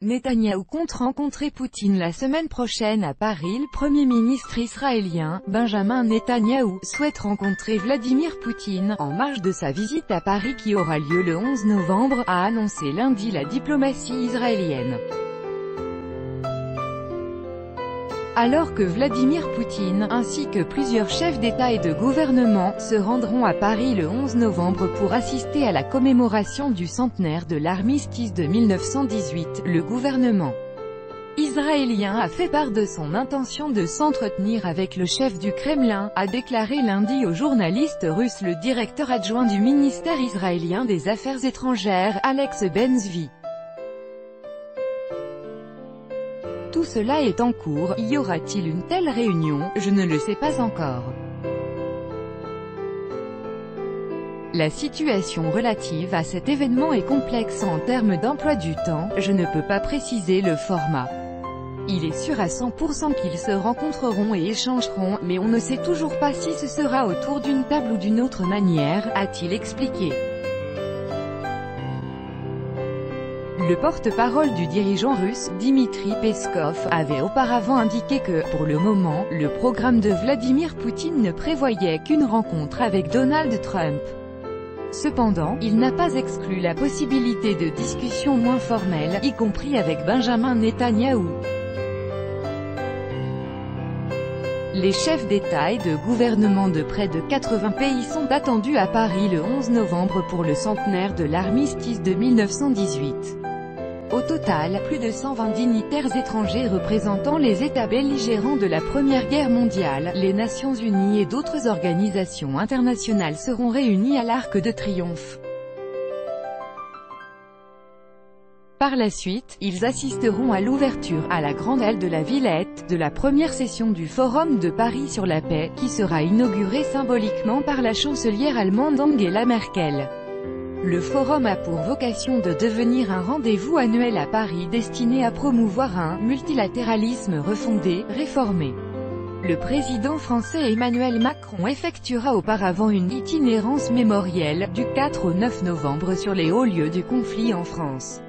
Netanyahou compte rencontrer Poutine la semaine prochaine à Paris. Le Premier ministre israélien, Benjamin Netanyahou, souhaite rencontrer Vladimir Poutine, en marge de sa visite à Paris qui aura lieu le 11 novembre, a annoncé lundi la diplomatie israélienne. Alors que Vladimir Poutine, ainsi que plusieurs chefs d'État et de gouvernement, se rendront à Paris le 11 novembre pour assister à la commémoration du centenaire de l'armistice de 1918, le gouvernement israélien a fait part de son intention de s'entretenir avec le chef du Kremlin, a déclaré lundi aux journalistes russes le directeur adjoint du ministère israélien des Affaires étrangères, Alex Ben-Zvi. Tout cela est en cours. Y aura-t-il une telle réunion? Je ne le sais pas encore. La situation relative à cet événement est complexe en termes d'emploi du temps, je ne peux pas préciser le format. Il est sûr à 100% qu'ils se rencontreront et échangeront, mais on ne sait toujours pas si ce sera autour d'une table ou d'une autre manière, a-t-il expliqué. Le porte-parole du dirigeant russe, Dmitri Peskov, avait auparavant indiqué que, pour le moment, le programme de Vladimir Poutine ne prévoyait qu'une rencontre avec Donald Trump. Cependant, il n'a pas exclu la possibilité de discussions moins formelles, y compris avec Benjamin Netanyahou. Les chefs d'État et de gouvernement de près de 80 pays sont attendus à Paris le 11 novembre pour le centenaire de l'armistice de 1918. Au total, plus de 120 dignitaires étrangers représentant les États belligérants de la Première Guerre mondiale, les Nations Unies et d'autres organisations internationales seront réunis à l'Arc de Triomphe. Par la suite, ils assisteront à l'ouverture, à la Grande Halle de la Villette, de la première session du Forum de Paris sur la paix, qui sera inaugurée symboliquement par la chancelière allemande Angela Merkel. Le forum a pour vocation de devenir un rendez-vous annuel à Paris destiné à promouvoir un multilatéralisme refondé, réformé. Le président français Emmanuel Macron effectuera auparavant une itinérance mémorielle, du 4 au 9 novembre sur les hauts lieux du conflit en France.